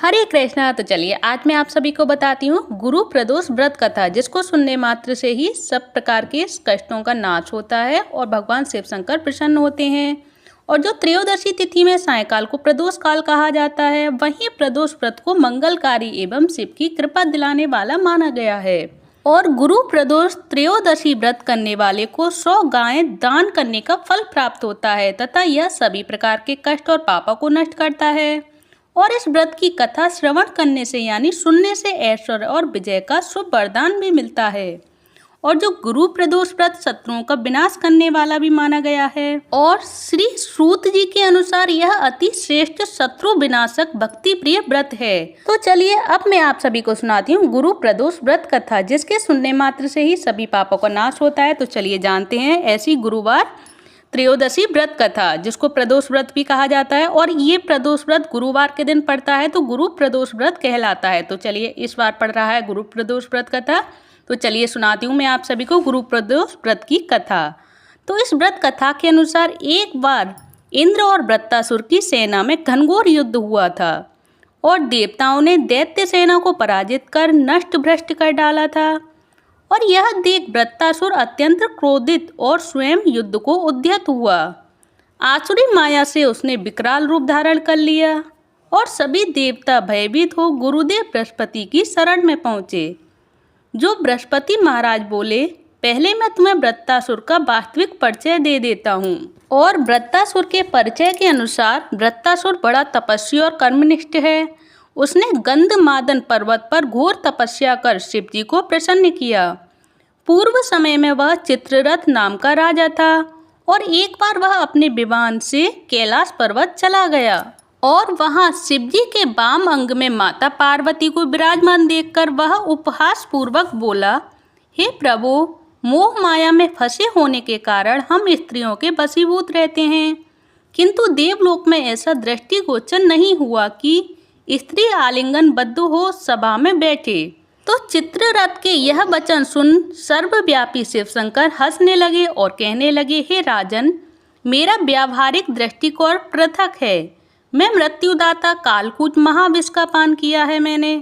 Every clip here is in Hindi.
हरे कृष्णा। तो चलिए आज मैं आप सभी को बताती हूँ गुरु प्रदोष व्रत कथा, जिसको सुनने मात्र से ही सब प्रकार के कष्टों का नाश होता है और भगवान शिव शंकर प्रसन्न होते हैं। और जो त्रयोदशी तिथि में सायकाल को प्रदोष काल कहा जाता है, वहीं प्रदोष व्रत को मंगलकारी एवं शिव की कृपा दिलाने वाला माना गया है। और गुरु प्रदोष त्रयोदशी व्रत करने वाले को 100 गायें दान करने का फल प्राप्त होता है तथा यह सभी प्रकार के कष्ट और पापों को नष्ट करता है। और इस व्रत की कथा श्रवण करने से यानी सुनने से ऐश्वर्य और विजय का शुभ वरदान भी मिलता है। और जो गुरु प्रदोष व्रत शत्रुओं का विनाश करने वाला भी माना गया है। और श्री सूत जी के अनुसार यह अति श्रेष्ठ शत्रु विनाशक भक्ति प्रिय व्रत है। तो चलिए अब मैं आप सभी को सुनाती हूँ गुरु प्रदोष व्रत कथा, जिसके सुनने मात्र से ही सभी पापों का नाश होता है। तो चलिए जानते हैं ऐसी गुरुवार त्रयोदशी व्रत कथा, जिसको प्रदोष व्रत भी कहा जाता है। और ये प्रदोष व्रत गुरुवार के दिन पड़ता है तो गुरु प्रदोष व्रत कहलाता है। तो चलिए इस बार पढ़ रहा है गुरु प्रदोष व्रत कथा। तो चलिए सुनाती हूँ मैं आप सभी को गुरु प्रदोष व्रत की कथा। तो इस व्रत कथा के अनुसार एक बार इंद्र और वृत्तासुर की सेना में घनघोर युद्ध हुआ था और देवताओं ने दैत्य सेना को पराजित कर नष्ट भ्रष्ट कर डाला था। और यह देख वृत्तासुर अत्यंत क्रोधित और स्वयं युद्ध को उद्यत हुआ। आसुरी माया से उसने विकराल रूप धारण कर लिया और सभी देवता भयभीत हो गुरुदेव बृहस्पति की शरण में पहुँचे। जो बृहस्पति महाराज बोले, पहले मैं तुम्हें वृत्तासुर का वास्तविक परिचय दे देता हूँ। और वृत्तासुर के परिचय के अनुसार वृत्तासुर बड़ा तपस्वी और कर्मनिष्ठ है। उसने गंधमादन पर्वत पर घोर तपस्या कर शिव जी को प्रसन्न किया। पूर्व समय में वह चित्ररथ नाम का राजा था और एक बार वह अपने विमान से कैलाश पर्वत चला गया और वहां शिव जी के वाम अंग में माता पार्वती को विराजमान देखकर वह उपहास पूर्वक बोला, हे प्रभु, मोह माया में फंसे होने के कारण हम स्त्रियों के वशीभूत रहते हैं, किंतु देवलोक में ऐसा दृष्टिगोचर नहीं हुआ कि स्त्री आलिंगन बद्ध हो सभा में बैठे। तो चित्ररथ के यह वचन सुन सर्वव्यापी शिव शंकर हंसने लगे और कहने लगे, हे राजन, मेरा व्यावहारिक दृष्टिकोण पृथक है। मैं मृत्युदाता कालकूट महाविष का पान किया है मैंने,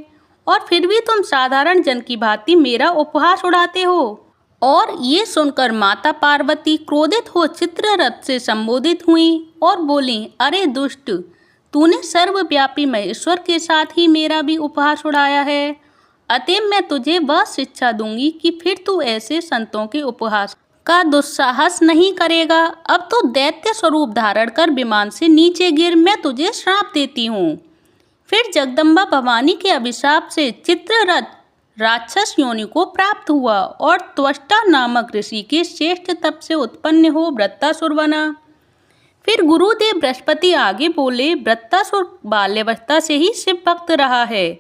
और फिर भी तुम साधारण जन की भांति मेरा उपहास उड़ाते हो। और ये सुनकर माता पार्वती क्रोधित हो चित्ररथ से संबोधित हुई और बोली, अरे दुष्ट, तूने सर्वव्यापी महेश्वर के साथ ही मेरा भी उपहास उड़ाया है। अतएव मैं तुझे वह शिक्षा दूंगी कि फिर तू ऐसे संतों के उपहास का दुस्साहस नहीं करेगा। अब तो दैत्य स्वरूप धारण कर विमान से नीचे गिर, मैं तुझे श्राप देती हूँ। फिर जगदम्बा भवानी के अभिशाप से चित्ररथ राक्षस योनि को प्राप्त हुआ और त्वष्टा नामक ऋषि के श्रेष्ठ तप से उत्पन्न हो वृत्तासुर बना। फिर गुरुदेव बृहस्पति आगे बोले, वृत्तासुर बाल्यावस्था से ही शिव भक्त रहा है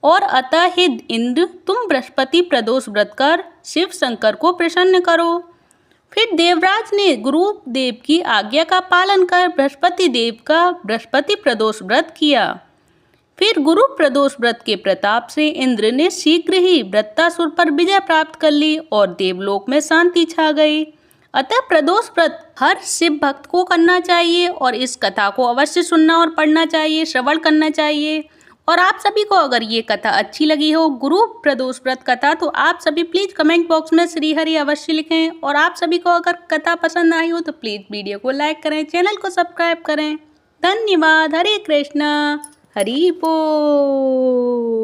और अतः हे इंद्र, तुम बृहस्पति प्रदोष व्रत कर शिव शंकर को प्रसन्न करो। फिर देवराज ने गुरुदेव की आज्ञा का पालन कर बृहस्पति देव का बृहस्पति प्रदोष व्रत किया। फिर गुरु प्रदोष व्रत के प्रताप से इंद्र ने शीघ्र ही वृत्तासुर पर विजय प्राप्त कर ली और देवलोक में शांति छा गई। अतः प्रदोष व्रत हर शिव भक्त को करना चाहिए और इस कथा को अवश्य सुनना और पढ़ना चाहिए, श्रवण करना चाहिए। और आप सभी को अगर ये कथा अच्छी लगी हो, गुरु प्रदोष व्रत कथा, तो आप सभी प्लीज़ कमेंट बॉक्स में श्री हरि अवश्य लिखें। और आप सभी को अगर कथा पसंद आई हो तो प्लीज़ वीडियो को लाइक करें, चैनल को सब्सक्राइब करें। धन्यवाद। हरे कृष्णा। हरि बोल।